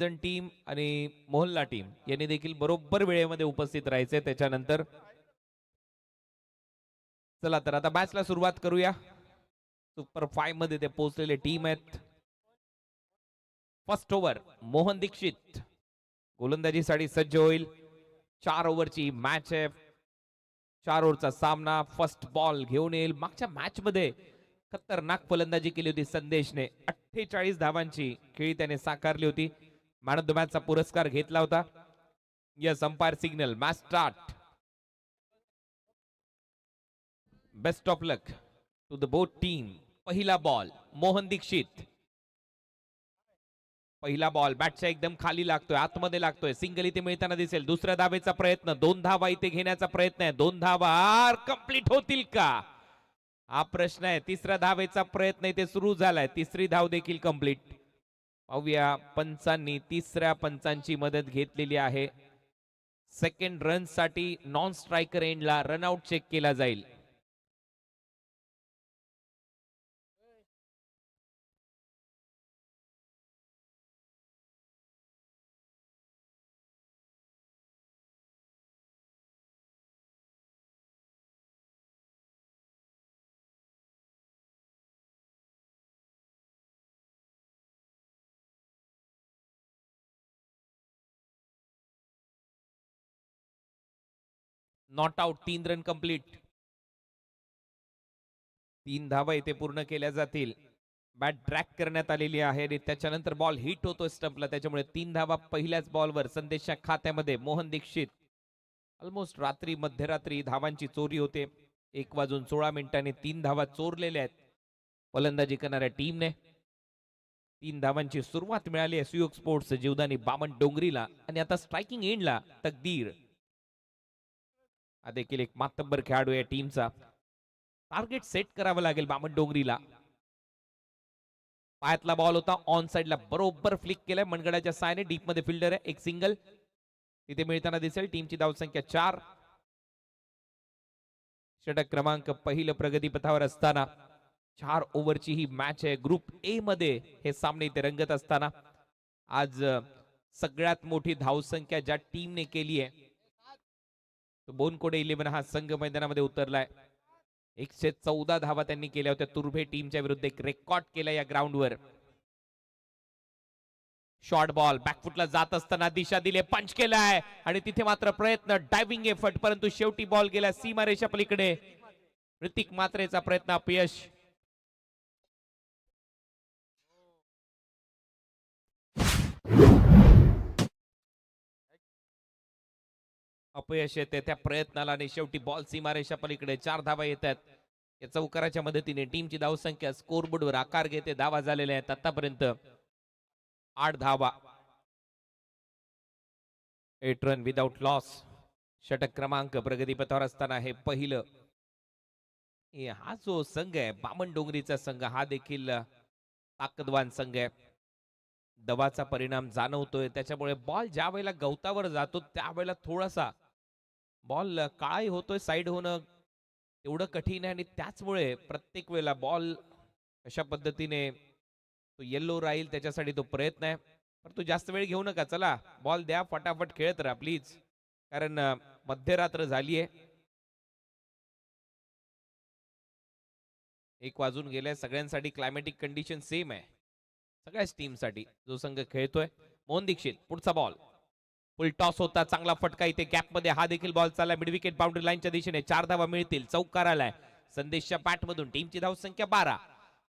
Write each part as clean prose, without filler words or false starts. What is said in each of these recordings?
जण टीम आणि मोहल्ला टीम यांनी देखील बरोबर वेळेमध्ये उपस्थित राहायचे. त्याच्यानंतर चला तर आता मॅचला सुरुवात करूया. सुपर 5 मध्ये ते पोहोचलेले टीम आहेत. फर्स्ट ओव्हर मोहन दीक्षित गोलंदाजीसाठी सज्ज होईल. 4 ओव्हरची मॅच आहे. 4 ओव्हरचा सामना. फर्स्ट बॉल घेऊन येईल. मागच्या मॅच मध्ये खतरनाक फलंदाजी केली होती संदेशने. 48 धावांची खेळी त्याने साकारली होती. मॅन ऑफ द मॅचचा पुरस्कार घेतला होता. Yes, umpire signal. Match start. Best of luck to the both team. पहिला बॉल मोहन दीक्षित. पहिला बॉल बॅटच्या एकदम खाली लागतोय, आतमध्ये लागतोय. सिंगल इथे मिळताना दिसेल. दुसऱ्या धावेचा प्रयत्न. 2 धावा इथे घेण्याचा प्रयत्न आहे. 2 धावा कंप्लीट होतील का हा प्रश्न आहे. तिसऱ्या धावेचा प्रयत्न इथे सुरू झालाय. तिसरी धाव देखील कंप्लीट. पाहूया पंचांनी तिसऱ्या पंचांची मदत घेतलेली आहे. सेकंड रन साठी नॉन स्ट्रायकर एंडला रनआउट चेक केला जाईल. Not out. 3 run complete. 3 धावा इथे पूर्ण केल्या जातील. बॅट ट्रॅक करण्यात आलेली आहे आणि त्याच्यानंतर बॉल हिट होतोय स्टंपला. त्याच्यामुळे 3 धावा पहिल्याच बॉलवर संदेशच्या खात्यामध्ये. मोहन दीक्षित ऑलमोस्ट रात्री मध्यरात्री धावांची चोरी होते. 1:16 3 धावा चोरलेल्या आहेत फलंदाजी करणाऱ्या टीमने. 3 धावांची सुरुवात मिळाली आहे सुयोग स्पोर्ट्स जीवदानी बामण डोंगरीला. आणि आता स्ट्रायकिंग एंडला तकदीर हा देखील एक मातब्बर खेळाडू या टीमचा. टार्गेट सेट करावं लागेल बामण डोंगरीला. पायातला बॉल होता. ऑन साइडला बरोबर फ्लिक केलाय मनगडाच्या सायने. डीप मध्ये फिल्डर आहे. एक सिंगल तिथे मिळताना दिसेल. टीमची धावसंख्या 4. षटक क्रमांक पहिलं प्रगतीपथावर असताना 4 ओव्हरची ही मॅच आहे. ग्रुप ए मध्ये हे सामने इथे रंगत असताना आज सगळ्यात मोठी धावसंख्या ज्या टीमने केली आहे तो बोनकोडे 11 हा संघ मैदानामध्ये उतरलाय. 114 धावा त्यांनी केल्या होत्या. तुर्भे टीमच्या विरुद्ध एक रेकॉर्ड केला या ग्राउंडवर. शॉर्ट बॉल बॅकफुटला जात असताना दिशा दिले. पंच केलाय आणि तिथे मात्र प्रयत्न डायव्हिंग एफर्ट, परंतु शेवटी बॉल गेला सीमारेषा पलीकडे. ऋतिक मात्रेचा प्रयत्न अपयश. अपयश येते त्या प्रयत्नाला आणि शेवटी बॉल सीमारेषा पलीकडे. 4 धावा येतात. या चौकाराच्या मदतीने टीमची धावसंख्या स्कोरबोर्डवर आकार घेते. धावा झालेल्या आहेत आतापर्यंत 8 धावा. 8 रन विदाउट लॉस. षटक क्रमांक प्रगतीपथावर असताना हे पहिलं. हा जो संघ आहे बामण डोंगरीचा संघ हा देखील ताकदवान संघ आहे. दबाचा परिणाम जाणवतोय. त्याच्यामुळे बॉल ज्या वेळेला गवतावर जातो त्यावेळेला थोडासा बॉल काळाही होतोय. साईड होणं एवढं कठीण आहे आणि त्याचमुळे प्रत्येक वेळेला बॉल अशा पद्धतीने तो येल्लो राहील त्याच्यासाठी तो प्रयत्न आहे. पण तू जास्त वेळ घेऊ नका. चला बॉल द्या, फटाफट खेळत राहा प्लीज, कारण मध्यरात्र झालीये. 1 वाजून गेलाय. सगळ्यांसाठी क्लायमॅटिक कंडिशन सेम आहे सगळ्याच टीमसाठी. जो संघ खेळतोय मोहन दीक्षित. पुढचा बॉल फुल टॉस होता. चांगला फटका इथे गॅप मध्ये. हा देखील बॉल चालला मिड विकेट बाउंड्री लाईनच्या दिशेने. 4 धावा मिळतील. चौकार आलाय संदेशच्या बॅट मधून. टीमची धावसंख्या 12.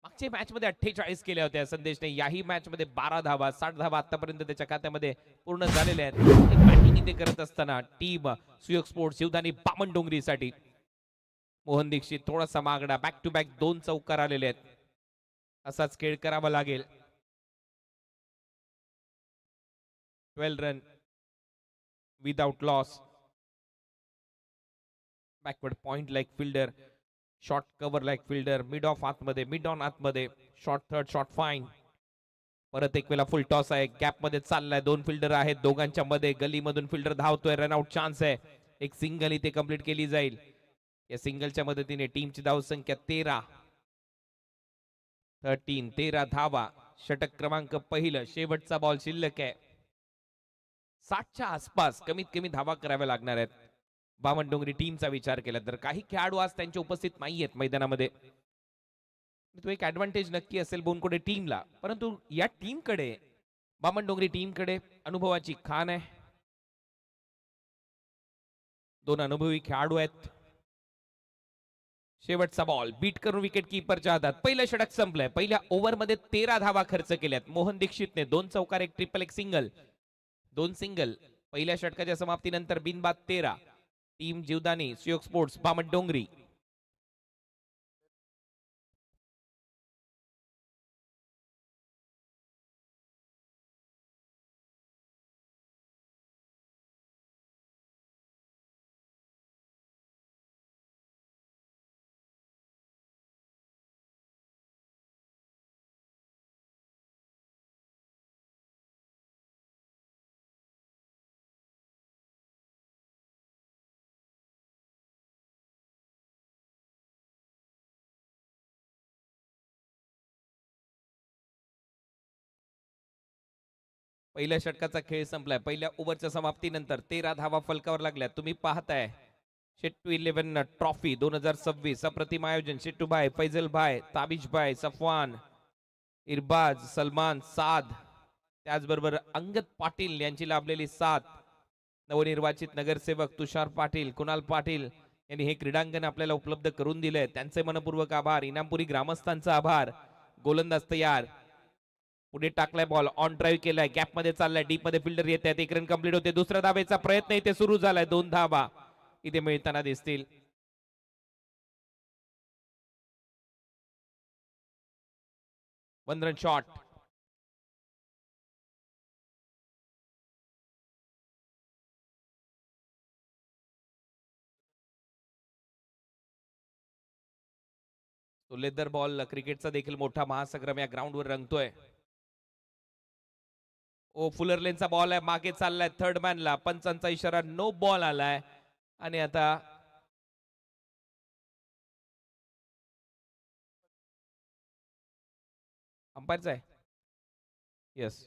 मागच्या मॅच मध्ये 48 केल्या होत्या संदेशने. याही मॅच मध्ये 12 धावा. 60 धावा आतापर्यंत त्याच्या खात्यामध्ये पूर्ण झालेल्या आहेत. बॅटिंग इथे करत असताना टीम सुयोग स्पोर्ट्स जीवदानी बामण डोंगरीसाठी. मोहन दीक्षित थोडासा मागडा. बॅक टू बॅक 2 चौकार आलेले आहेत. असाच खेळ करावा लागेल. 12 run without loss. Backward point like fielder. Short cover like fielder. Mid of आतमध्ये. मिड ऑन आतमध्ये. Short third. Short fine. परत एक वेळा फुल टॉस आहे. गॅप मध्ये चाललाय. 2 फिल्डर आहेत. दोघांच्या मध्ये गलीमधून फिल्डर धावतोय. रनआउट चान्स आहे. एक सिंगल इथे कंप्लीट केली जाईल. या सिंगलच्या मदतीने टीमची धावसंख्या 13. 13 धावा. षटक क्रमांक पहिलं. शेवटचा बॉल शिल्लक आहे. 60च्या आसपास कमीत कमी धावा कराव्या लागणार आहेत बामणडोंगरी टीमचा विचार केला तर. काही खेळाडू आज त्यांचे उपस्थित नाहीयेत मैदानामध्ये, तो एक ऍडव्हान्टेज नक्की असेल बोनकोडे टीमला. परंतु या टीमकडे, बामणडोंगरी टीमकडे अनुभवाची खान आहे. दोन अनुभवी खेळाडू आहेत. शेवटचा बॉल बीट करून विकेट कीपरच्या हातात. पहिलं षटक संपलंय. पहिल्या ओव्हरमध्ये 13 धावा खर्च केल्यात मोहन दीक्षितने. 2 चौकार, 1 ट्रिपल, 1 सिंगल, 2 सिंगल. पहिल्या षटकाच्या समाप्तीनंतर बिनबाद 13. टीम जीवदानी सुयोग स्पोर्ट्स बामणडोंगरी. पहिल्या षटकाचा खेळ संपलाय. पहिल्या ओव्हरच्या समाप्तीनंतर 13 धावा फलकावर लागल्या. तुम्ही पाहताय शेट्टू 11 ट्रॉफी 2026 अप्रतिम आयोजन. शेट्टू भाई, फैजल भाई, ताबिश भाई, सफवान, इरबाज, सलमान, साद, त्याचबरोबर अंगद पाटील यांची लाभलेली साथ. नवनिर्वाचित नगरसेवक तुषार पाटील, कुणाल पाटील यांनी हे क्रीडांगण आपल्याला उपलब्ध करून दिले. त्यांचे मनपूर्वक आभार. इनामपुरी ग्रामस्थांचा आभार. गोलंदाज तयार. पुढे टाकलाय बॉल, ऑन ड्राईव्ह केलाय, गॅप मध्ये चाललाय, डीप मध्ये फिल्डर येत आहेत. 1 रन कंप्लीट होते. दुसऱ्या धावेचा प्रयत्न इथे सुरू झालाय. 2 धावा इथे मिळताना दिसतील. 1 रन शॉट. तो लेदर बॉल क्रिकेटचा देखील मोठा महासंग्राम या ग्राउंडवर रंगतोय. ओ फुलर लेनचा बॉल आहे, मागे चाललाय थर्ड मॅनला. पंचांचा इशारा, नो बॉल आलाय. आणि आता अंपायरचा आहे. Yes,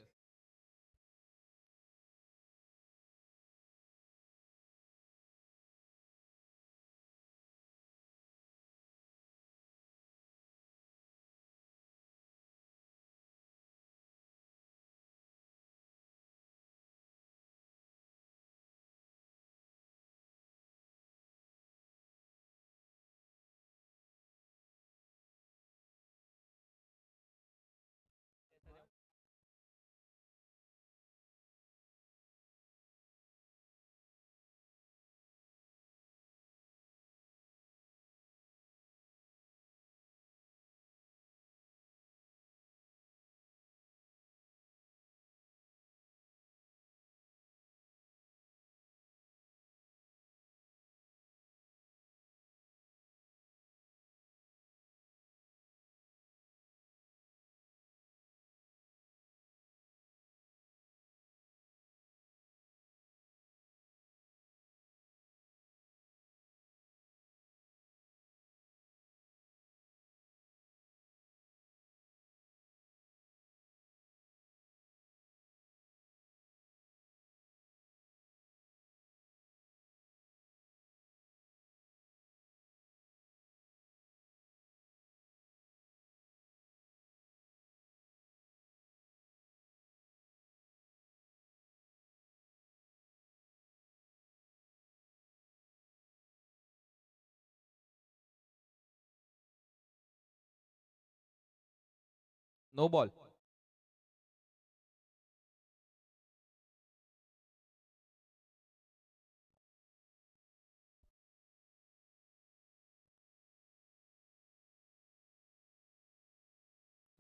no ball.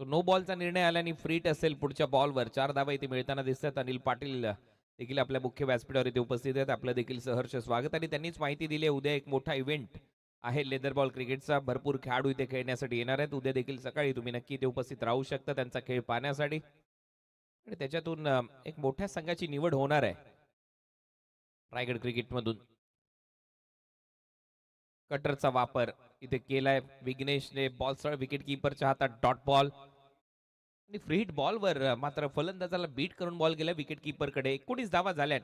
तो नो बॉलचा निर्णय आल्याने फ्रीट असेल पुढच्या बॉलवर. 4 धावा इथे मिळताना दिसतात. अनिल पाटील देखील आपल्या मुख्य व्यासपीठावर इथे उपस्थित आहेत. आपलं देखील सहर्ष स्वागत. आणि त्यांनीच माहिती दिली आहे उद्या एक मोठा इव्हेंट आहे लेदर बॉल क्रिकेटचा. भरपूर खेळाडू इथे खेळण्यासाठी येणार आहेत. उद्या देखील सकाळी तुम्ही नक्की इथे उपस्थित राहू शकता त्यांचा खेळ पाहण्यासाठी. आणि त्याच्यातून एक मोठ्या संघाची निवड होणार आहे रायगड क्रिकेटमधून. कटरचा वापर इथे केलाय विघ्नेशने. बॉल सरळ विकेट कीपरच्या हातात. Dot ball. आणि फ्री हिट बॉलवर मात्र फलंदाजाला बीट करून बॉल गेला विकेट कडे. 19 धावा झाल्यात.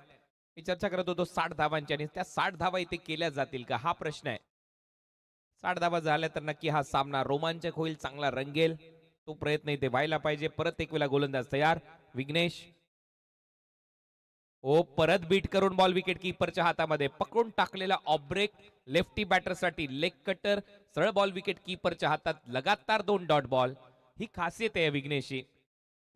मी चर्चा करत होतो 60 धावांची आणि त्या 60 धावा इथे केल्या जातील का हा प्रश्न आहे. 60 धावा झाल्या तर नक्की हा सामना रोमांचक होईल, चांगला रंगेल. तो प्रयत्न इथे व्हायला पाहिजे. परत एक वेळा गोलंदाज तयार. विघ्नेश ओ परत बीट करून बॉल विकेट कीपरच्या हातामध्ये पकडून टाकलेला ऑफ ब्रेक लेफ्टी बॅटरसाठी लेग कटर सरळ बॉल विकेट कीपरच्या हातात लगातार 2 डॉट बॉल. ही खासियत आहे विघ्नेशची.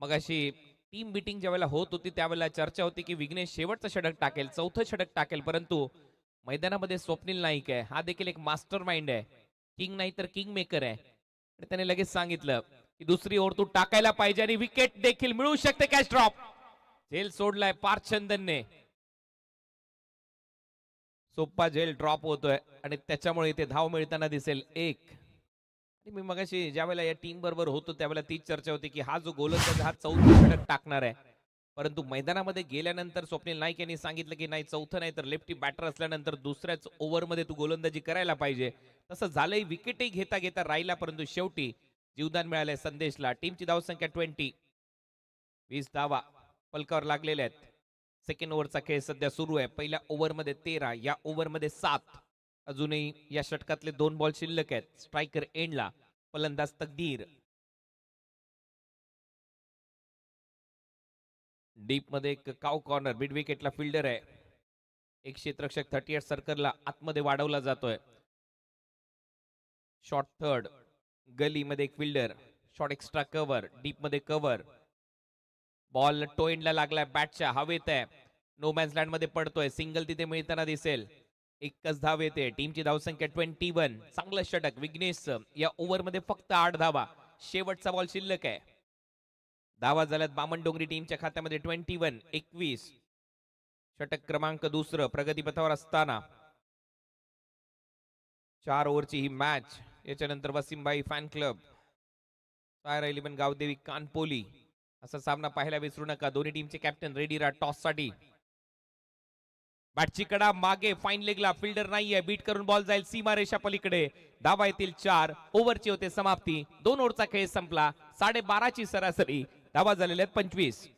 मग अशी टीम मीटिंग ज्यावेळेला होत होती त्यावेळेला चर्चा होती की विघ्नेश शेवटचं षटक टाकेल, चौथं षटक टाकेल, परंतु मैदानामध्ये स्वप्नील नाईक आहे. हा देखील एक मास्टर माइंड आहे. किंग नाही तर किंग मेकर आहे. आणि त्याने लगेच सांगितलं की दुसरी ओव्हर तू टाकायला पाहिजे आणि विकेट देखील मिळू शकते. कॅच ड्रॉप झेल सोडलाय पार्थचंदनने. सोप्पा झेल ड्रॉप होतोय आणि त्याच्यामुळे इथे धाव मिळताना दिसेल एक. मी मगाशी ज्या वेळेला या टीम बरोबर होतो त्यावेळेला तीच चर्चा होती की हा जो गोलंदाज हा चौथं षटक टाकणार आहे. परंतु मैदानामध्ये गेल्यानंतर स्वप्नील नाईक यांनी सांगितलं की नाही चौथं नाही तर लेफ्टी बॅटर असल्यानंतर दुसऱ्याच ओव्हरमध्ये तू गोलंदाजी करायला पाहिजे. तसं झालंय. विकेटही घेता घेता राहिला परंतु शेवटी जीवदान मिळालंय संदेशला. टीमची धावसंख्या 20. 20 धावा पलकावर लागलेल्या आहेत. सेकंड ओव्हरचा खेळ सध्या सुरू आहे. पहिल्या ओव्हरमध्ये 13, या ओव्हरमध्ये 7. अजूनही या षटकातले 2 बॉल शिल्लक आहेत. स्ट्रायकर एंडला, फलंदाज तकदीर. डीप मध्ये एक काव कॉर्नर मिड विकेटला फिल्डर आहे. एक क्षेत्ररक्षक 38 सर्कलला आतमध्ये वाढवला जातोय. शॉर्ट थर्ड गलीमध्ये एक fielder. Short extra cover deep मध्ये कव्हर. बॉल टो एंडला लागलाय बॅटच्या हवेत आहे. नो मॅन्स लँड मध्ये पडतोय. सिंगल तिथे मिळताना दिसेल. एकच धाव येते. टीमची धावसंख्या 21. चांगलं षटक विघ्नेशचं. या ओव्हरमध्ये फक्त 8 धावा. शेवटचा बॉल शिल्लक आहे. धावा झाल्यात बामणडोंगरी टीमच्या खात्यामध्ये 21. 21. षटक क्रमांक दुसरं प्रगतीपथावर असताना 4 ओव्हरची ही मॅच. याच्यानंतर वसीमबाई fan club, fire 11 Gavdevi Kanpoli असा सामना पाहायला विसरू नका. दोन्ही टीमचे कॅप्टन रेडी राहा टॉस साठी. बॅटची कडा मागे फाईन लेगला फिल्डर नाहीये. बीट करून बॉल जाईल सीमा रेषा पलीकडे. धावा येतील 4. ओव्हरची होते समाप्ती. 2 ओव्हरचा खेळ संपला. 12:30ची सरासरी. धावा झालेल्या आहेत 25.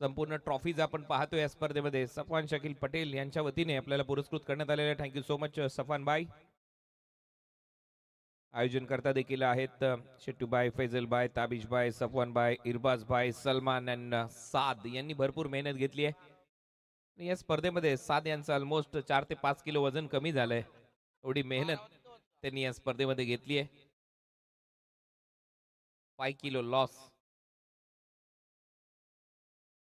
संपूर्ण ट्रॉफीज आपण पाहतोय या स्पर्धेमध्ये. सफवान शकील पटेल यांच्या वतीने आपल्याला पुरस्कृत करण्यात आलेले. थँक्यू सो मच सफान बाई. आयोजन करता देखील आहेत शेट्टूबाई, फैजलबाई, ताबिशबाई, सफवानबाई, इरबाजबाई, सलमान अँड साद यांनी भरपूर मेहनत घेतली आहे. या स्पर्धेमध्ये साद यांचं ऑलमोस्ट 4 ते 5 किलो वजन कमी झालंय. एवढी मेहनत त्यांनी या स्पर्धेमध्ये घेतली आहे. 5 किलो लॉस.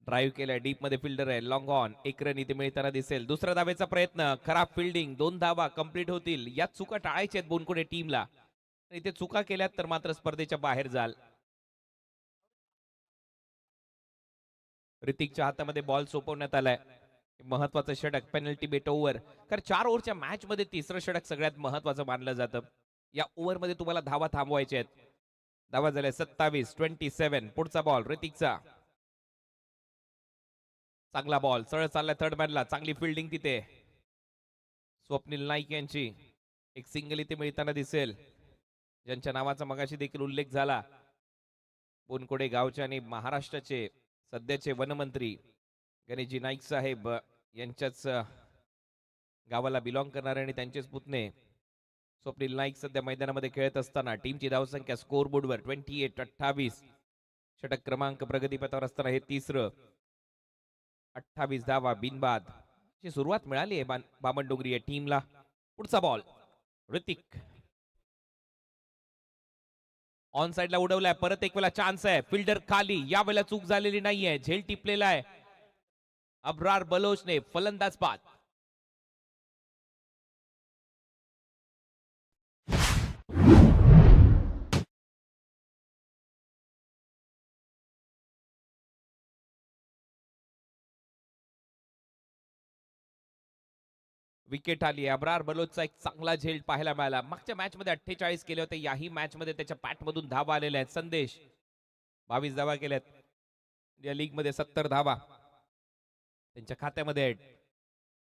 ड्राईव्ह केलाय. डीप मध्ये फिल्डर आहे. Long on. 1 रन इथे मिळताना दिसेल. दुसऱ्या धावेचा प्रयत्न. खराब फिल्डिंग. 2 धावा कंप्लीट होतील. या चुका टाळायच्या आहेत बोनकुडे टीमला. इथे चुका केल्यात तर मात्र स्पर्धेच्या बाहेर जाल. ऋतिकच्या हातामध्ये बॉल सोपवण्यात आलाय. महत्वाचं षटक पेनल्टी बेट ओव्हर. कारण 4 ओव्हरच्या मॅच मध्ये तिसरं षटक सगळ्यात महत्वाचं मानलं जातं. या ओव्हर मध्ये तुम्हाला धावा थांबवायच्या आहेत. धावा झाल्या 27. 27. पुढचा बॉल ऋतिकचा. चांगला बॉल सरळ चाललाय थर्ड मॅनला. चांगली फिल्डिंग तिथे. स्वप्नील नाईक यांची एक सिंगल इथे मिळताना दिसेल. ज्यांच्या नावाचा मगाशी देखील उल्लेख झाला. बोनकोडे गावचे आणि महाराष्ट्राचे सध्याचे वनमंत्री गणेशजी नाईक साहेब यांच्याच गावाला बिलॉंग करणारे आणि त्यांचेच पुतणे स्वप्नील नाईक सध्या मैदानामध्ये खेळत असताना टीमची धावसंख्या स्कोर बोर्डवर 28. 28. षटक क्रमांक प्रगतीपथावर असताना हे तिसरं. 28 धावा बिनबाद ची सुरुवात मिळाली आहे बामणडोंगरी या टीमला. पुढचा बॉल ऋतिक ऑन साइडला उडवलाय. परत एक वेळा चान्स आहे. फिल्डर खाली. या वेळेला चूक झालेली नाहीये. झेल टिपलेला आहे अब्रार बलोचने. फलंदाज बाद. विकेट आली. अब्रार बलोचचा एक चांगला झेल पाहायला मिळाला. मागच्या मॅच मध्ये 48 केले होते. याही मॅच मध्ये त्याच्या पॅट मधून धावा आलेल्या आहेत. संदेश 22 धावा केल्यात. या लीग मध्ये 70 धावा त्यांच्या खात्यामध्ये आहेत.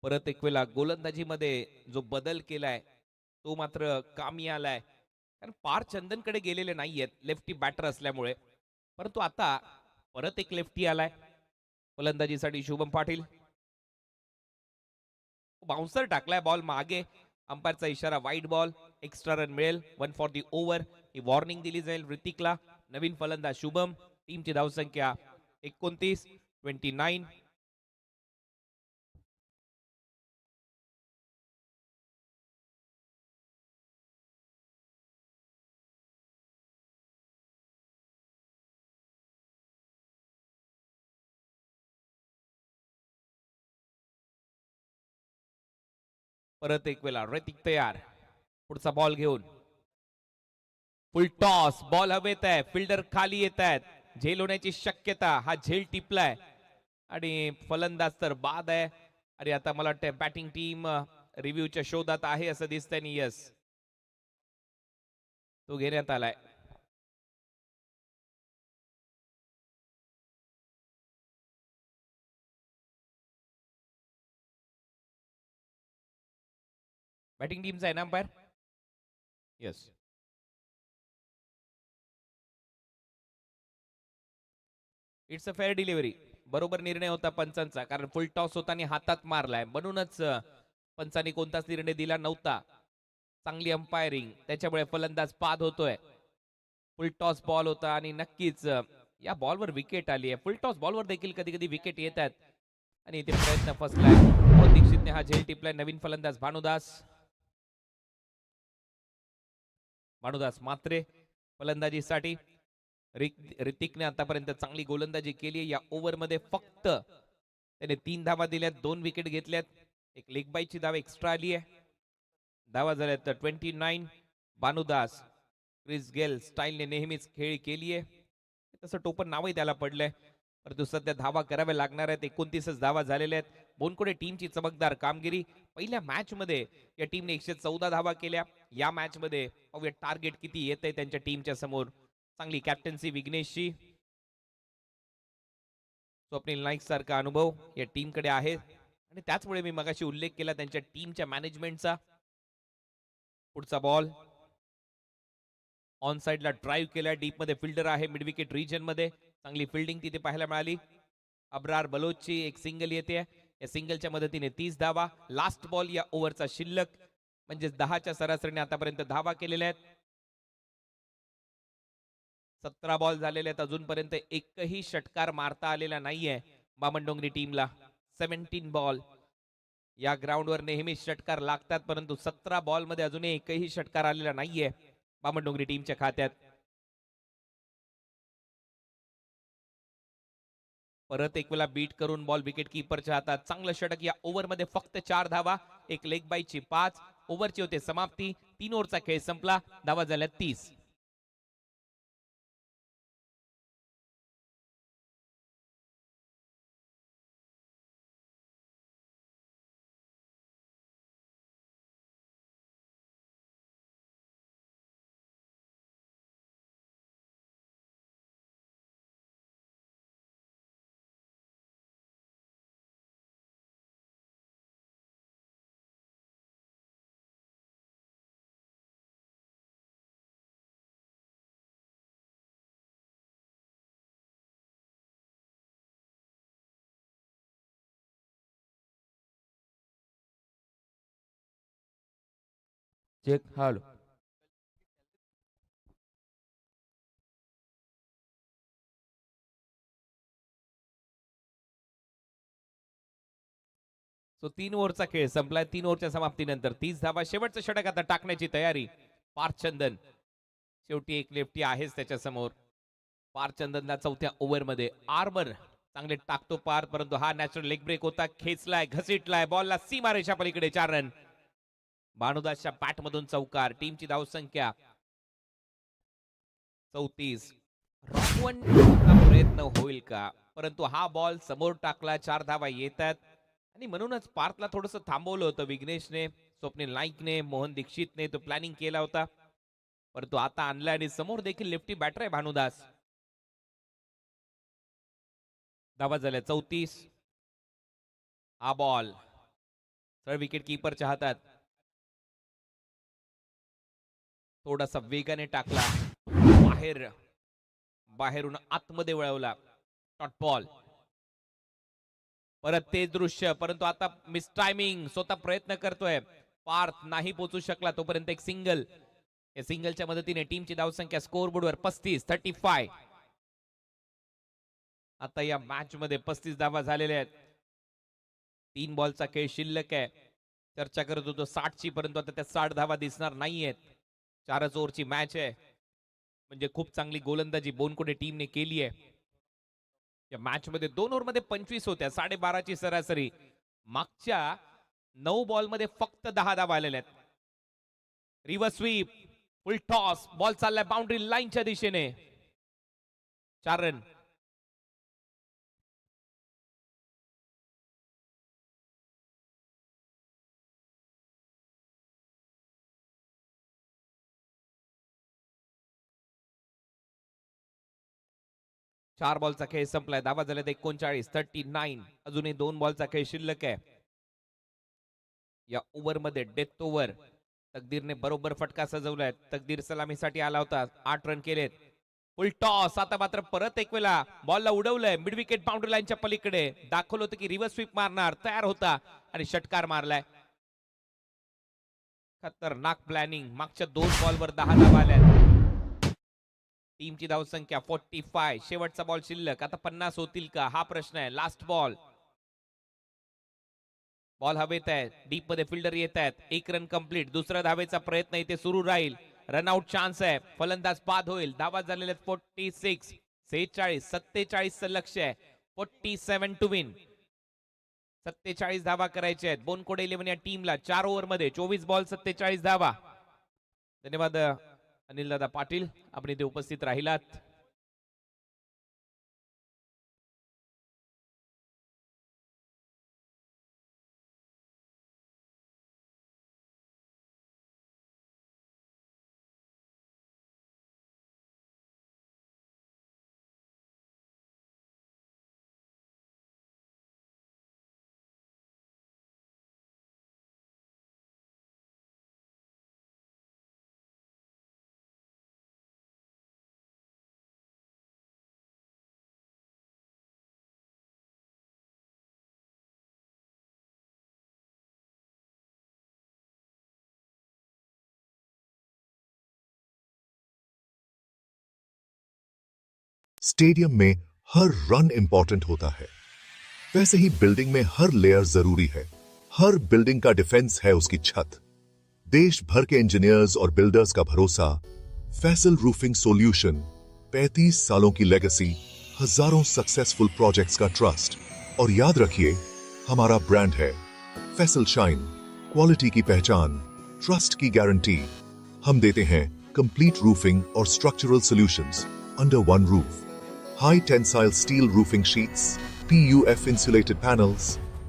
परत एक वेळा गोलंदाजीमध्ये जो बदल केलाय तो मात्र कामी आलाय. कारण पार चंदनकडे गेलेले नाहीयेत लेफ्टी बॅटर असल्यामुळे. परंतु आता परत एक लेफ्टी आलाय फलंदाजीसाठी. शुभम पाटील बाउन्सर टाकलाय बॉल मागे. अंपायरचा इशारा वाईड बॉल. एक्स्ट्रा रन मिळेल. 1 for the over he warning दिली जाईल ऋतिकला. नवीन फलंदाज शुभम. टीमची धावसंख्या 29. परत एक वेळा ऋतिक तयार. पुढचा बॉल घेऊन फुल टॉस. बॉल हवेत आहे. फिल्डर खाली येत आहेत. झेल होण्याची शक्यता. हा झेल टिपलाय आणि फलंदाज तर बाद आहे. अरे आता मला वाटतं बॅटिंग टीम रिव्ह्यूच्या शोधात आहे असं दिसतंय. यस तो घेण्यात आलाय. बॅटिंग टीमचा आहे ना umpire. Yes it's a fair delivery. बरोबर निर्णय होता पंचांचा. कारण फुल टॉस होता आणि हातात मारलाय म्हणूनच पंचांनी कोणताच निर्णय दिला नव्हता. चांगली अंपायरिंग त्याच्यामुळे फलंदाज बाद होतोय. फुल टॉस बॉल होता आणि नक्कीच या बॉलवर विकेट आली आहे. फुल टॉस बॉलवर देखील कधी कधी विकेट येतात आणि इथे प्रयत्न फसलाय. दीक्षितने हा झेल टिपलाय. नवीन फलंदाज भानुदास. भानुदास मात्रे फलंदाजीसाठी. ऋतिकने आतापर्यंत चांगली गोलंदाजी केली. या ओव्हर मध्ये फक्त त्याने 3 धावा दिल्यात. 2 विकेट घेतल्यात. एक लेग बायची धाव एक्स्ट्रा आली आहे. धावा झाल्यात 29. भानुदास क्रिस गेल स्टाईलने नेहमीच खेळी केलीये. तसं टोपण नावही त्याला पडलंय. परंतु सध्या धावा कराव्या लागणार आहेत. 29च धावा झालेल्या आहेत. बोनकोडे टीमची चमकदार कामगिरी. पहिल्या मॅच मध्ये या टीमने 114 धावा केल्या. या मॅच मध्ये पाहूया टार्गेट किती येत आहे त्यांच्या टीमच्या समोर. चांगली कॅप्टन्सी विघ्नेशची. स्वप्नील नाईक सारखा अनुभव या टीमकडे आहे आणि त्याचमुळे मी मगाशी उल्लेख केला त्यांच्या टीमच्या मॅनेजमेंटचा. पुढचा बॉल ऑन साइडला ड्राईव्ह केला. डीप मध्ये फिल्डर आहे मिड विकेट रिजन मध्ये. चांगली फिल्डिंग तिथे पाहायला मिळाली. अब्रार बलोचची एक सिंगल येते. या सिंगलच्या मदतीने 30 धावा. लास्ट बॉल या ओव्हरचा शिल्लक म्हणजे 10च्या सरासरीने आतापर्यंत धावा केलेल्या आहेत. 17 बॉल झालेले आहेत. अजूनपर्यंत एकही षटकार मारता आलेला नाहीये बामणडोंगरी टीमला. 17 बॉल. या ग्राउंडवर नेहमी षटकार लागतात परंतु 17 बॉल मध्ये अजूनही एकही षटकार आलेला नाहीये बामणडोंगरी टीमच्या खात्यात. परत एक वेळा बीट करून बॉल विकेट कीपरच्या हातात. चांगलं षटक. या ओव्हर मध्ये फक्त 4 धावा. एक लेग बायची 5. ओव्हरची होते समाप्ती. 3 ओव्हरचा खेळ संपला. धावा झाल्या 30. Check hello. सो 3 ओव्हरचा खेळ संपलाय. 3 ओव्हरच्या समाप्तीनंतर 30 धावा. शेवटचं षटक आता टाकण्याची तयारी. पार्थचंदन शेवटी एक लेफ्टी आहेच त्याच्या समोर. पार्थचंदनला चौथ्या ओव्हरमध्ये आर्मर चांगले टाकतो पार, परंतु हा नॅचरल लेग ब्रेक होता. खेचलाय, घसीटलाय, बॉलला सीमारेषा पलीकडे 4 रन. भानुदासच्या बॅट मधून चौकार. टीमची धावसंख्या 34. रॉकवनचा प्रयत्न होईल का, परंतु हा बॉल समोर टाकला. 4 धावा येतात आणि म्हणूनच पार्थला थोडंसं थांबवलं होतं विघ्नेशने, स्वप्नील नाईकने, मोहन दीक्षितने तो प्लॅनिंग केला होता, परंतु आता आणला आणि समोर देखील लेफ्टी बॅटर आहे भानुदास. धावा झाल्या 34. हा बॉल सरळ विकेट कीपरच्या हातात. थोडासा वेगाने टाकला, बाहेरून आतमध्ये वळवला. Short ball. परत तेच दृश्य, परंतु आता मिस टायमिंग. स्वतः प्रयत्न करतोय पार्थ, नाही पोहोचू शकला. तोपर्यंत एक सिंगल. या सिंगलच्या मदतीने टीमची धावसंख्या स्कोर बोर्डवर 35. आता या मॅच मध्ये 35 धावा झालेल्या आहेत. 3 बॉलचा खेळ शिल्लक आहे. चर्चा करत होतो 60 ची, परंतु आता त्या 60 धावा दिसणार नाहीयेत. 4च ओव्हरची मॅच आहे, म्हणजे खूप चांगली गोलंदाजी बोनकोडे टीमने केली आहे. या मॅच मध्ये 2 ओव्हर मध्ये 25 होत्या. 12.5ची सरासरी. मागच्या 9 बॉल मध्ये फक्त 10 धावा आलेल्या आहेत. Reverse sweep, full toss, ball चाललाय बाउंड्री लाईनच्या दिशेने. 4 रन. चार बॉलचा खेळ संपलाय. धावा झाल्यात 39. अजूनही 2 बॉलचा खेळ शिल्लक आहे. या ओव्हर मध्ये डेथ ओव्हर. तकदीरने बरोबर फटका सजवलाय. तकदीर सलामीसाठी आला होता. 8 रन केलेत. फुल टॉस. आता मात्र परत एक वेळा बॉलला उडवलंय मिड विकेट बाउंड्री लाईनच्या पलीकडे. दाखवलं होतं की रिव्हर्स स्वीप मारणार, तयार होता आणि षटकार मारलाय. खतरनाक प्लॅनिंग. मागच्या 2 बॉलवर 10 धावा आल्या. टीमची धावसंख्या 45. शेवटचा बॉल शिल्लक. आता 50 होतील का, हा प्रश्न आहे. Last ball. बॉल हवेत आहे. डीप मध्ये फिल्डर येत आहेत. 1 रन कंप्लीट. दुसरा धावेचा प्रयत्न इथे सुरू राहील. रनआउट चान्स आहे. फलंदाज बाद होईल. धावा झालेल्या 46. 47 चं लक्ष आहे. 47 टू विन. 47 धावा करायच्या आहेत बोनकोडे 11 या टीमला. 4 ओव्हर मध्ये 24 बॉल 47 धावा. धन्यवाद अनिल दादा पाटील, आपण इथे उपस्थित राहिलात. स्टेडियम में हर रन इंपॉर्टेंट होता है, वैसे ही बिल्डिंग में हर लेयर जरूरी है. हर बिल्डिंग का डिफेंस है उसकी छत. देश भर के इंजीनियर्स और बिल्डर्स का भरोसा. Faisal roofing solution. 35 सालों की लेगेसी, हजारों सक्सेसफुल प्रोजेक्ट्स का ट्रस्ट. और याद रखिए, हमारा ब्रांड है फैसल शाइन. क्वालिटी की पहचान, ट्रस्ट की गारंटी. हम देते हैं कंप्लीट रूफिंग और structural solutions under one roof. High tensile steel roofing sheets, PUF insulated panels,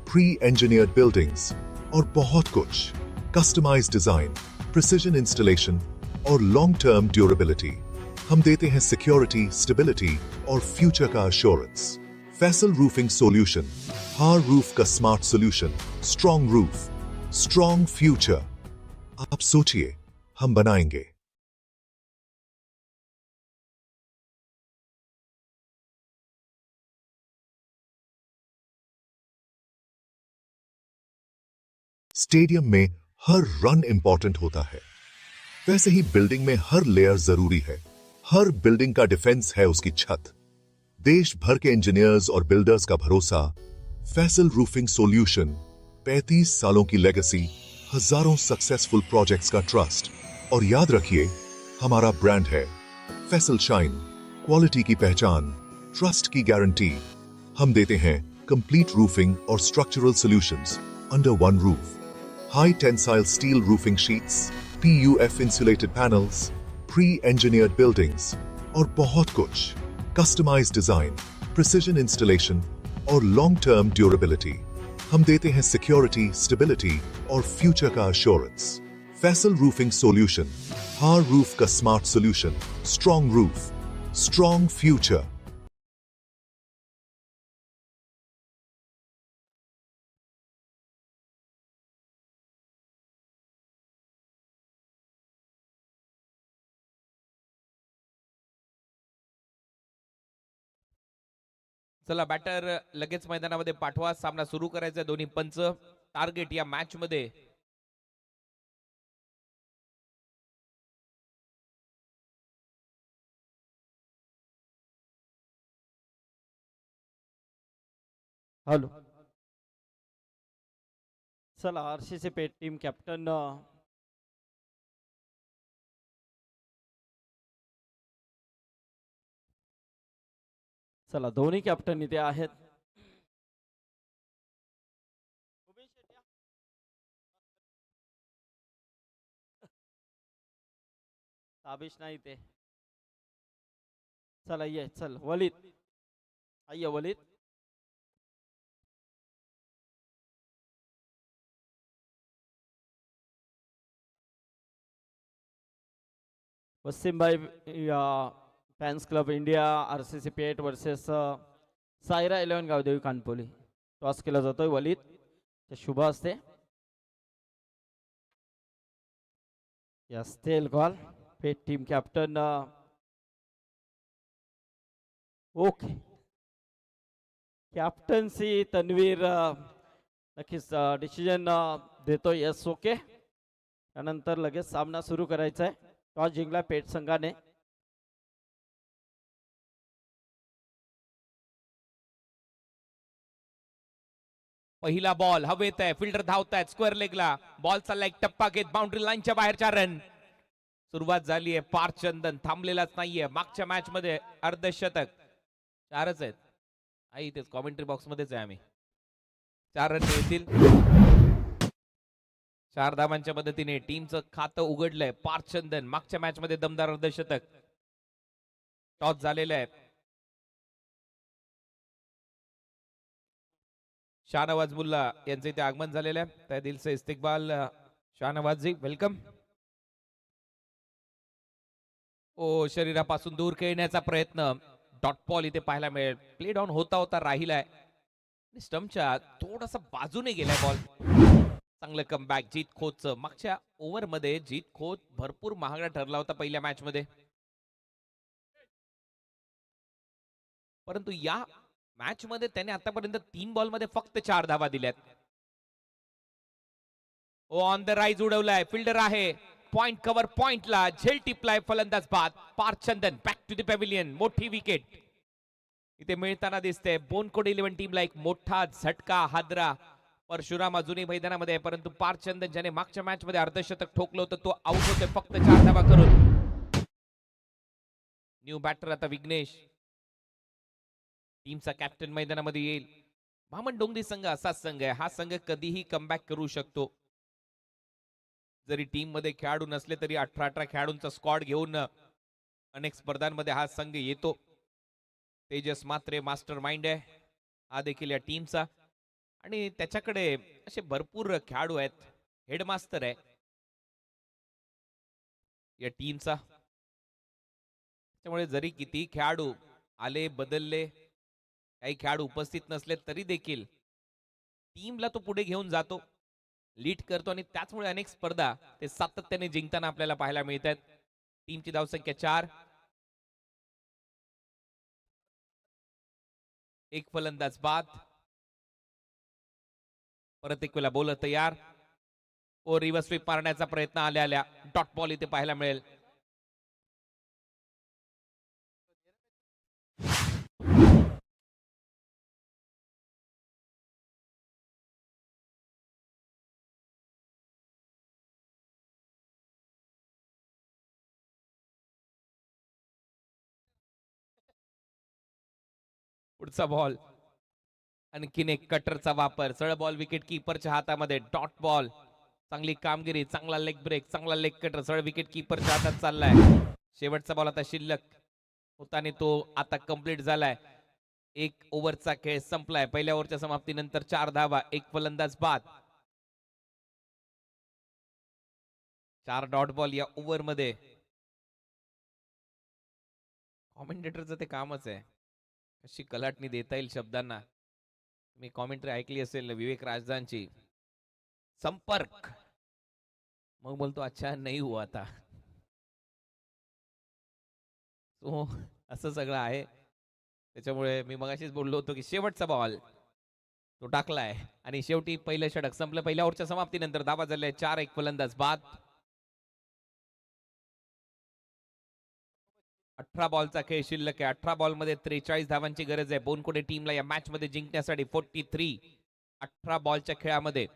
pre-engineered buildings और बहुत कुछ. Customized design, precision installation और long-term durability. हम देते हैं security, stability और future का assurance. Faisal Roofing Solution, Har Roof का smart solution. Strong roof, strong future. आप सोचिए, हम बनाएंगे. स्टेडियम में हर रन इंपॉर्टेंट होता है, वैसे ही बिल्डिंग में हर लेयर जरूरी है. हर बिल्डिंग का डिफेंस है उसकी छत. देश भर के इंजीनियर्स और बिल्डर्स का भरोसा. Faisal roofing solution. 35 सालों की लेगेसी, हजारों सक्सेसफुल प्रोजेक्ट्स का ट्रस्ट। और याद रखिए, हमारा ब्रांड है फैसल शाइन, क्वालिटी की पहचान, ट्रस्ट की गारंटी। हम देते हैं कंप्लीट रूफिंग और structural solutions under one roof. High tensile steel roofing sheets, PUF insulated panels, प्री-engineered buildings और बहुत कुछ। कस्टमाइज्ड डिजाइन, प्रिसिजन इंस्टॉलेशन और लॉन्ग टर्म ड्यूरेबिलिटी। हम देते हैं सिक्योरिटी, स्टेबिलिटी और फ्यूचर का अश्योरेंस। फैसल रूफिंग सॉल्यूशन, हार रूफ का smart solution. Strong roof, strong future. चला बॅटर लगेच मैदानामध्ये पाठवा. सामना सुरू करायचा आहे. दोन्ही पंच टार्गेट या मॅच मध्ये हॅलो. चला RCC पेट टीम कॅप्टन चला दोन्ही कॅप्टन इथे आहेत. ताबिश नाही ते. चला ये चल वलीद, आइए वलीद. वसीम भाई fans club India RCC Peth versus Saira 11 Gavdevi Kanpoli. Toss केला जातोय वलीद, ते शुभ असते. Yes tail call. Peth team captain okay. Captaincy Tanvir नक्कीच डिसिजन देतो. Yes okay. त्यानंतर लगेच सामना सुरू करायचा आहे. टॉस जिंकला पेट संघाने. पहिला बॉल हवेत आहे. फिल्डर धावतायत स्क्वेअर लेगला. बॉल चालला एक टप्पा घेत बाउंड्री लाईनच्या बाहेरच्या रन. सुरुवात झाली आहे. पार्थ चंदन थांबलेलाच नाहीये. मागच्या मॅच मध्ये अर्धशतक. 4च आहेत. आई तेच कॉमेंट्री बॉक्स मध्येच आहे आम्ही. 4 रन मिळतील. 4 धावांच्या मदतीने टीमचं खातं उघडलंय. पार्थ चंदन मागच्या मॅच मध्ये दमदार अर्धशतक. टॉस झालेला आहे. शाहनवाज मुल्ला यांचे इथे आगमन झालेलं आहे. त्या दिल से इस्तिकबाल शाहनवाज जी, वेलकम. ओ शरीरापासून दूर खेळण्याचा प्रयत्न. डॉट बॉल इथे पाहायला मिळेल. प्ले डाऊन होता होता राहिलाय. स्टंपच्या थोडासा बाजूने गेलाय बॉल. चांगलं कमबॅक जीत खोतचं. मागच्या ओव्हर मध्ये जीत खोत भरपूर महागडा ठरला होता पहिल्या मॅच मध्ये, परंतु या मॅच मध्ये त्याने आतापर्यंत 3 बॉल मध्ये फक्त 4 धावा दिल्यात. ओ ऑन द राईज उडवलाय. फिल्डर आहे. पॉइंट कव्हर पॉइंटला झेल टिपलाय फलंदाज बाद. पार्थ चंदन बॅक टू द पॅव्हिलियन. मोठी विकेट इथे मिळताना दिसते. बोनकोड 11 टीमला एक मोठा झटका. हादरा. परशुराम अजूनही मैदानामध्ये आहे, परंतु पार्थ चंदन ज्याने मागच्या मॅच मध्ये अर्धशतक ठोकलं होतं तो आउट होते फक्त 4 धावा करून. न्यू बॅटर आता विघ्नेश टीमचा कॅप्टन मैदानामध्ये येईल. भामण डोंगरी संघ असाच संघ आहे. हा संघ कधीही कमबॅक करू शकतो. जरी टीम मध्ये खेळाडू नसले तरी 18 खेळाडूंचा स्क्वॉड घेऊन अनेक स्पर्धांमध्ये हा संघ येतो. तेजस मात्रे मास्टर माइंड आहे हा देखील या टीमचा, आणि त्याच्याकडे असे भरपूर खेळाडू आहेत. हेडमास्टर आहे या टीमचा. त्यामुळे जरी किती खेळाडू आले बदलले, काही खेळाडू उपस्थित नसले तरी देखील टीमला तो पुढे घेऊन जातो, लीड करतो, आणि त्याचमुळे अनेक स्पर्धा ते सातत्याने जिंकताना आपल्याला पाहायला मिळतात. टीमची धावसंख्या 4. एक फलंदाज बाद. परत एक वेळा बॉलर तयार. ओ रिव्हर्स स्वीप मारण्याचा प्रयत्न आल्या डॉट बॉल इथे पाहायला मिळेल. पुढचा बॉल आणखीन एक कटरचा वापर, सरळ बॉल विकेट किपरच्या हातामध्ये, डॉट बॉल. चांगली कामगिरी, चांगला लेग ब्रेक, चांगला लेग कटर, सरळ विकेट किपरच्या हातात चाललाय. शेवटचा बॉल आता शिल्लक होताने तो आता कंप्लीट झालाय. एक ओव्हरचा खेळ संपलाय. पहिल्या ओव्हरच्या समाप्तीनंतर 4 धावा, एक फलंदाज बाद. 4 डॉट बॉल या ओव्हर मध्ये. कॉमेंटेटरचं ते कामच आहे, कशी कलाटणी देता येईल शब्दांना. मी कॉमेंट्री ऐकली असेल विवेक राजदानची. संपर्क, मग बोलतो अच्छा नाही हुआ था. सो असं सगळं आहे. त्याच्यामुळे मी मगाशीच बोललो होतो की शेवटचा बॉल तो टाकलाय आणि शेवटी पहिलं षटक संपलं. पहिल्या ओव्हरच्या समाप्तीनंतर धावा झाल्या 4, एक फलंदाज बाद. 18 बॉलचा खेळ शिल्लक आहे. 18 बॉल मध्ये 43 धावांची गरज आहे बोनकुडे टीमला या मॅच मध्ये जिंकण्यासाठी. 43. 18 बॉलच्या खेळामध्ये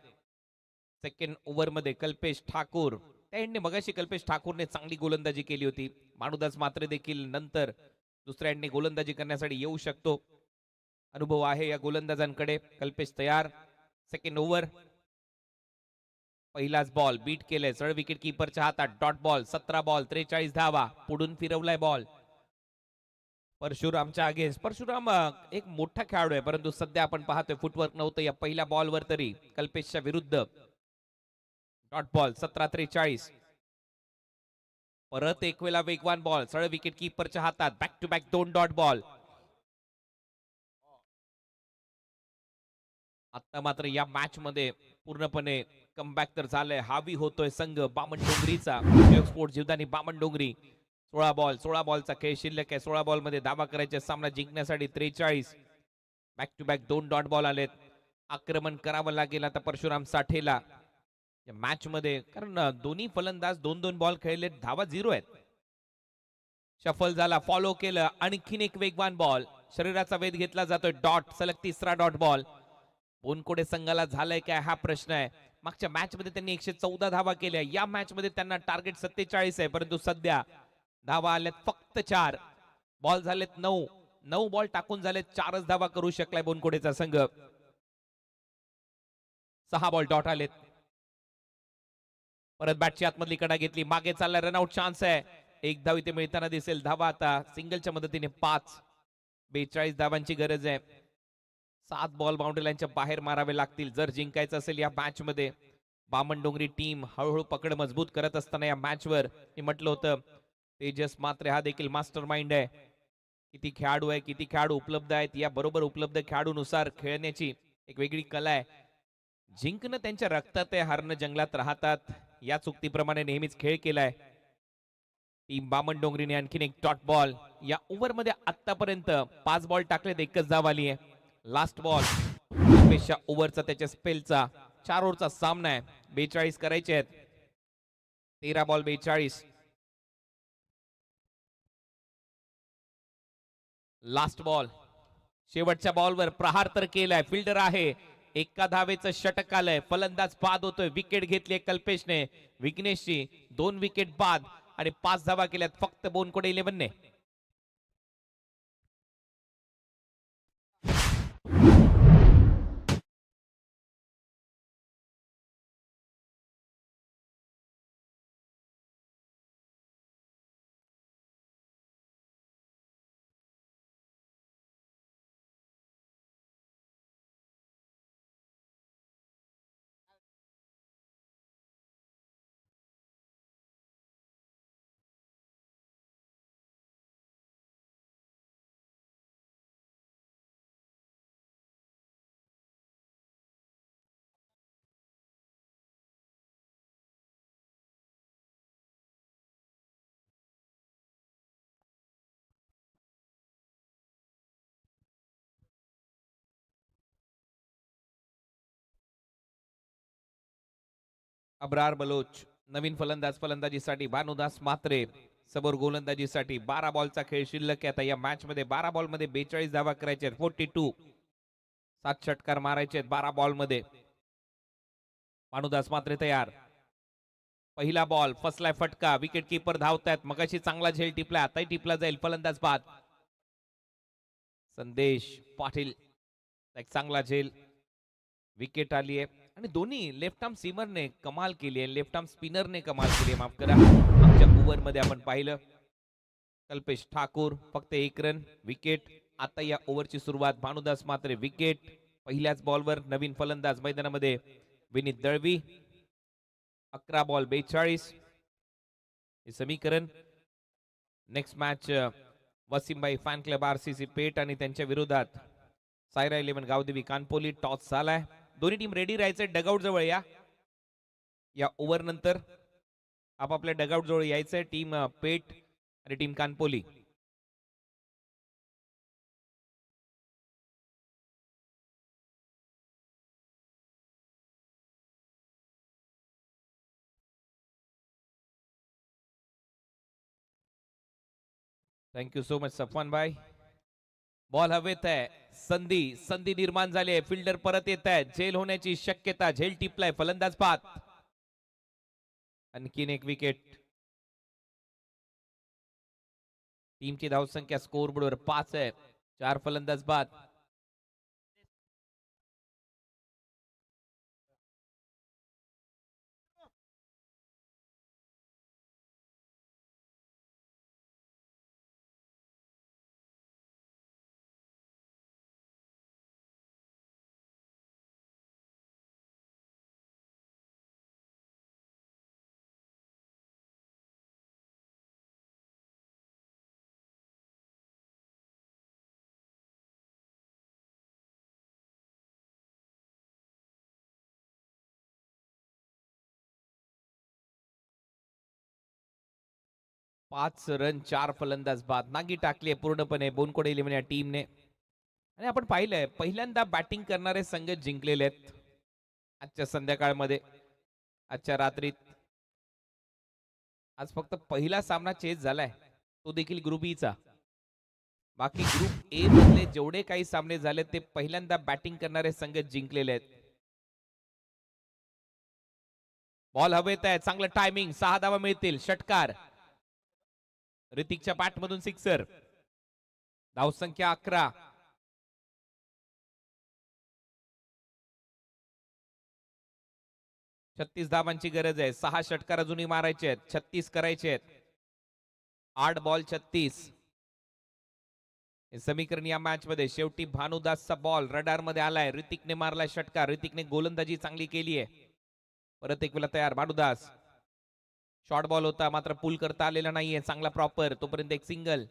सेकंड ओव्हर मध्ये कल्पेश ठाकूर, त्या मगाशी कल्पेश ठाकूरने चांगली गोलंदाजी केली होती. माणूदास मात्रे देखील नंतर दुसऱ्या एंडने गोलंदाजी करण्यासाठी येऊ शकतो. अनुभव आहे या गोलंदाजांकडे. कल्पेश तयार. सेकंड ओव्हर, पहिलाच बॉल बीट केलंय, सरळ विकेट किपरच्या हातात, डॉट बॉल. 17 बॉल 43 धावा, पुढून फिरवलाय बॉल परशुरामच्या अगेन्स्ट. परशुराम एक मोठा खेळाडू आहे, परंतु सध्या आपण पाहतोय फुटवर्क नव्हतं या पहिल्या बॉलवर तरी कल्पेशच्या विरुद्ध. Dot ball 17-43. परत एक वेळा वेगवान बॉल, सरळ विकेट किपरच्या हातात, back to back 2 dot ball. आता मात्र या मॅच मध्ये पूर्णपणे कमबॅक तर झालंय. हावी होतोय संघ बामणडोंगरीचा. स्पोर्ट जीवदानी बामणडोंगरी. 16 बॉलचा खेळ शिल्लक आहे. 16 बॉल मध्ये धावा करायचे सामना जिंकण्यासाठी. 43. Back to back 2 dot ball आलेत. आक्रमण करावं लागेल आता परशुराम साठेला या मॅच मध्ये, कारण दोन्ही फलंदाज 2-2 बॉल खेळले, धावा 0 आहेत. शफल झाला, फॉलो केलं, आणखीन एक वेगवान बॉल, शरीराचा वेध घेतला जातोय. डॉट, सलग 3रा डॉट बॉल. बोनकोडे संघाला झालाय काय हा प्रश्न आहे. मागच्या मॅच मध्ये त्यांनी 114 धावा केल्या, या मॅच मध्ये त्यांना टार्गेट 47 आहे, परंतु सध्या धावा आल्यात फक्त 4. बॉल झालेत 9 बॉल टाकून झालेत 4च धावा करू शकलाय बोनकोडेचा संघ. 6 बॉल डॉट आलेत. परत बॅटची आतमधली कडा घेतली, मागे चाललाय, रनआउट चान्स आहे. एक धाव इथे मिळताना दिसेल. धावा आता सिंगलच्या मदतीने 5. 42 धावांची गरज आहे. 7 बॉल बाउंड्री लाईनच्या बाहेर मारावे लागतील जर जिंकायचं असेल या मॅच मध्ये. बामणडोंगरी टीम हळूहळू पकड मजबूत करत असताना या मॅच वर मी म्हटलं होतं तेजस मात्रे हा देखील मास्टर माइंड आहे. किती खेळाडू आहे, किती खेळाडू उपलब्ध आहेत, या बरोबर उपलब्ध खेळाडूनुसार खेळण्याची एक वेगळी कला आहे. जिंकणं त्यांच्या रक्तात आहे, हारणं जंगलात राहतात. या चुक्तीप्रमाणे नेहमीच खेळ केलाय टीम बामणडोंगरीने. आणखीन एक डॉट बॉल. या ओव्हर मध्ये आतापर्यंत 5 बॉल टाकलेत, एकच धाव आली आहे. लास्ट बॉल कल्पेशच्या ओव्हरचा, त्याच्या स्पेलचा. 4 ओव्हरचा सामना आहे, 42 करायचे आहेत. 13 बॉल 42. लास्ट बॉल, शेवटच्या बॉलवर प्रहार तर केलाय, फिल्डर आहे. एका धावेचं षटक आलंय, फलंदाज बाद होतोय. विकेट घेतली कल्पेशने, विघ्नेशची 2 विकेट बाद आणि 5 धावा केल्यात फक्त बोनकोडे 11 ने. अब्रार बलोच नवीन फलंदाजीसाठी. भानुदास मात्रे समोर गोलंदाजीसाठी. 12 बॉलचा खेळ शिल्लक आहे आता या मॅच मध्ये. 12 बॉल मध्ये 42 धावा करायचे आहेत. 42. 7 षटकार मारायचे आहेत 12 बॉल मध्ये. भानुदास मात्रे तयार. पहिला बॉल, फसलाय फटका, विकेट किपर धावतायत. मगाशी चांगला झेल टिपला, आताही टिपला जाईल. फलंदाज बाद. संदेश पाटील एक चांगला झेल. विकेट आली आहे आणि दोन्ही लेफ्ट आर्म सीमरने कमाल केली आहे, लेफ्ट आर्म स्पिनरने कमाल केली आहे. माफ करा, आमच्या ओव्हरमध्ये आपण पाहिलं कल्पेश ठाकूर फक्त 1 रन विकेट. आता या ओव्हरची सुरुवात भानुदास मात्रे विकेट. पहिल्याच बॉलवर नवीन फलंदाज मैदानामध्ये विनीत दळवी. 11 बॉल 42 हे समीकरण. नेक्स्ट मॅच वसीमबाई फॅन क्लब आरसीसी पेठ आणि त्यांच्या विरोधात सायरा 11 गावदेवी कानपोली. टॉस झालाय, दोन्ही टीम रेडी राहायचे. डगआउट जवळ या ओव्हर नंतर आपापल्या डगआउट जवळ यायचंय. टीम पेठ आणि team Kanpoli. Thank you so much Safwan भाई. बॉल हवेत आहे. संधी निर्माण झाली आहे. फिल्डर परत येत आहे. झेल होण्याची शक्यता. झेल टिपलाय. फलंदाज पाहत. आणखीन एक विकेट. टीमची धावसंख्या स्कोर बोर्डवर 5 आहे. 4 फलंदाज बाद. पाच रन 4 फलंदाज बाद. नागी टाकली पूर्णपणे बोनकोडे 11 या टीमने. आणि आपण पाहिलंय पहिल्यांदा बॅटिंग करणारे संघ जिंकलेले आहेत आजच्या संध्याकाळमध्ये, आजच्या रात्रीत. आज फक्त पहिला सामना चेस झालाय, तो देखील ग्रुप ई चा. बाकी ग्रुप ए मधले जेवढे काही सामने झाले ते पहिल्यांदा बॅटिंग करणारे संघ जिंकलेले आहेत. बॉल हवेत आहे. चांगलं टायमिंग. 6 धावा मिळतील. षटकार. ऋतिकच्या बॅट मधून सिक्सर. धावसंख्या 11. छत्तीस धावांची गरज आहे. 6 षटकार अजूनही मारायचे आहेत. 36 करायचे आहेत. 8 बॉल 36 हे समीकरण या मॅच मध्ये. शेवटी भानुदासचा बॉल रडार मध्ये आलाय. ऋतिकने मारलाय षटकार. ऋतिकने गोलंदाजी चांगली केली आहे. परत एक वेळा तयार भानुदास. शॉर्ट बॉल होता मात्र पुल करता आलेला नाहीये चांगला प्रॉपर. तोपर्यंत एक सिंगल.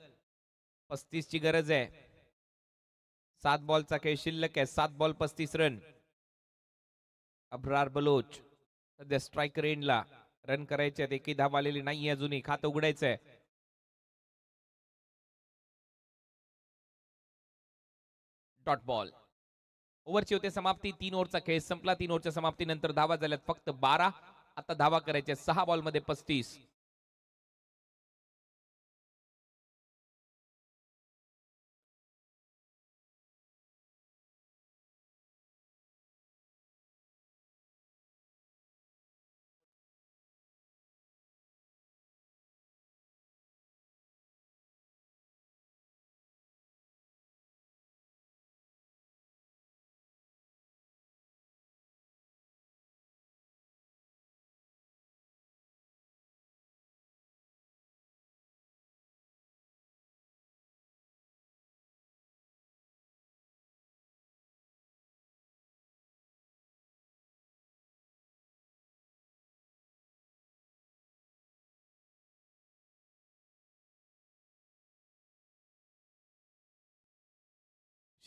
35 ची गरज आहे. 7 बॉलचा खेळ शिल्लक आहे. 7 बॉल 35 रन. अब्रार बलोच सध्या स्ट्रायकर एंडला. रन करायचे आहेत. एकही धाव आलेली नाहीये अजूनही. खातं उघडायचंय. Dot ball. ओव्हरची होते समाप्ती. 3 ओव्हरचा खेळ संपला. 3 ओव्हरच्या समाप्तीनंतर धावा झाल्यात फक्त 12. आता धावा करायच्या 6 बॉल मध्ये 35.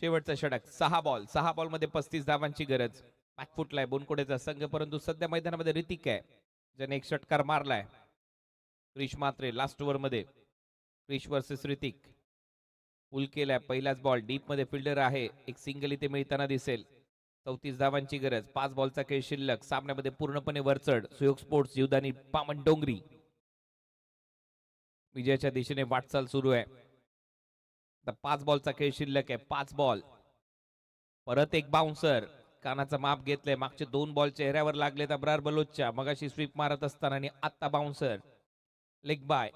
शेवटचा षटक. 6 बॉल मध्ये 35 धावांची गरज. बॅकफुटलाय बोनकोडेचा संघ, परंतु सध्या मैदानामध्ये ऋतिक आहे ज्याने एक षटकार मारलाय. क्रिश मात्रे लास्ट ओव्हर मध्ये. क्रिश वर्सेस ऋतिक. पुल केलाय. पहिलाच बॉल डीप मध्ये फिल्डर आहे. एक सिंगल इथे मिळताना दिसेल. 34 धावांची गरज. 5 बॉलचा खेळ शिल्लक. सामन्यामध्ये पूर्णपणे वरचढ. सुयोग स्पोर्ट्स जीवदानी बामणडोंगरी विजयाच्या दिशेने वाटचाल सुरू आहे. 5 बॉलचा खेळ शिल्लक आहे. 5 बॉल. परत एक बाउन्सर. कानाचा माप घेतलंय. मागचे 2 बॉल चेहऱ्यावर लागलेत अब्रार बलोचच्या. मगाशी स्वीप मारत असताना आणि आता बाउन्सर. Leg bye.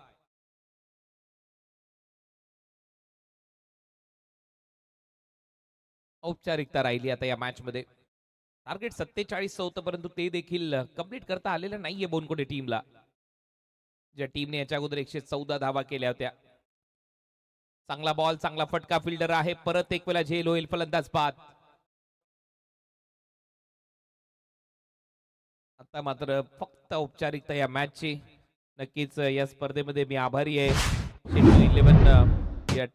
औपचारिकता राहिली आता या मॅच मध्ये. टार्गेट 47 होतं परंतु ते देखील कंप्लीट करता आलेलं नाहीये बोनकोडे टीमला, ज्या टीमने याच्या अगोदर 114 धावा केल्या होत्या. चांगला बॉल, चांगला फटका, फिल्डर आहे, परत एक वेळा झेल होईल, फलंदाज बाद. आता मात्र फक्त औपचारिकता या मॅचची. नक्कीच या स्पर्धेमध्ये मी आभारी आहे शेट्टू 11 या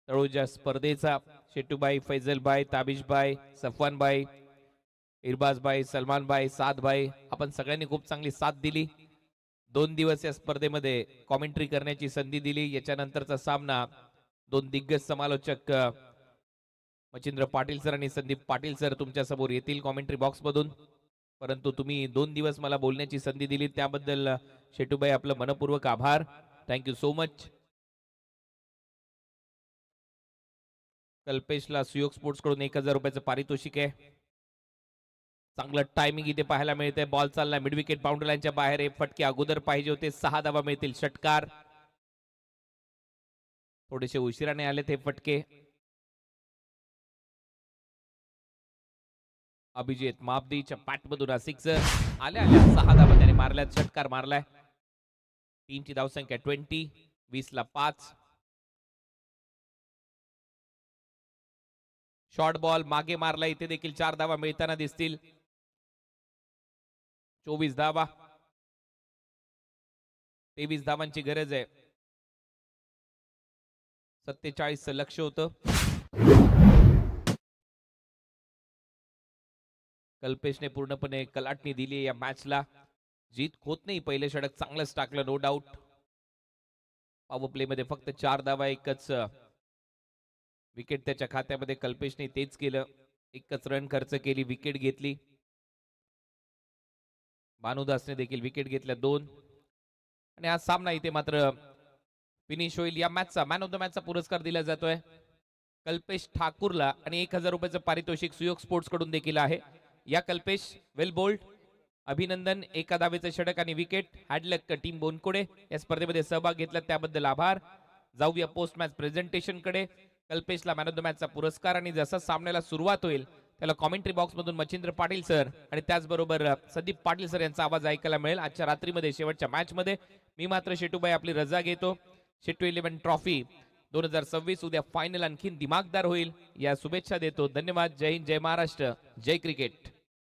तळोजा स्पर्धेचा. शेट्टूबाई, फैजलबाई, ताबिशबाई, सफवानबाई, इरबाजबाई, सलमानबाई, सादबाई, आपण सगळ्यांनी खूप चांगली साथ दिली. 2 दिवस या स्पर्धेमध्ये कॉमेंट्री करण्याची संधी दिली. याच्यानंतरचा सामना 2 दिग्गज समालोचक मच्छिंद्र पाटील सर आणि संदीप पाटील सर तुमच्या समोर येतील कॉमेंट्री बॉक्स मधून. परंतु तुम्ही 2 दिवस मला बोलण्याची संधी दिली त्याबद्दल शेटूबाई आपलं मनपूर्वक आभार. Thank you so much. कल्पेशला सुयोग स्पोर्ट्स कडून 1000 रुपयाचं पारितोषिक आहे. चांगलं टायमिंग इथे पाहायला मिळते. बॉल चालला मिड विकेट बाउंड्री लाईनच्या बाहेर. हे फटके अगोदर पाहिजे होते. 6 धावा मिळतील. षटकार. थोडेसे उशिराने आले ते फटके. अभिजित मापदीच्या पॅटमधून हा सिक्सर. आल्या 6 धावा त्याने मारल्यात. षटकार मारलाय. टीमची धावसंख्या 20, 20 ला 5. शॉर्ट बॉल मागे मारला. इथे देखील 4 धावा मिळताना दिसतील. 24 धावा. 23 धावांची गरज आहे. 47 लक्ष होतं. कल्पेशने पूर्णपणे कलाटणी दिली या मॅचला. जीत होत नाही. पहिले षटक चांगलंच टाकलं नो डाऊट. पॉवर प्ले मध्ये फक्त 4 धावा, एकच विकेट त्याच्या खात्यामध्ये. कल्पेशने तेच केलं. एकच रन खर्च केली, विकेट घेतली. भानुदासने देखील विकेट घेतल्या 2. आणि हा सामना इथे मात्र फिनिश होईल. या मॅचचा मॅन ऑफ द मॅचचा पुरस्कार दिला जातोय कल्पेश ठाकूरला आणि 1000 रुपयाचं पारितोषिक सुयोग स्पोर्ट्स कडून देखील आहे. या कल्पेश, वेल बोल्ड, अभिनंदन. एका धावेचे षटक आणि विकेट. हॅडलक टीम बोनकोडे या स्पर्धेमध्ये सहभाग घेतला त्याबद्दल आभार. जाऊया पोस्ट मॅच प्रेझेंटेशन कडे. कल्पेशला मॅन ऑफ द मॅचचा पुरस्कार. आणि जसा सामन्याला सुरुवात होईल त्याला कॉमेंट्री बॉक्स मधून मच्छिंद्र पाटील सर आणि त्याचबरोबर संदीप पाटील सर यांचा आवाज ऐकायला मिळेल. आजच्या रात्रीमध्ये शेवटच्या मॅच मध्ये मी मात्र शेटूबाई आपली रजा घेतो. शेट्टू 11 ट्रॉफी 2026 उद्या फायनल आणखीन दिमागदार होईल या शुभेच्छा देतो. धन्यवाद. जय हिंद, जय महाराष्ट्र, जय क्रिकेट.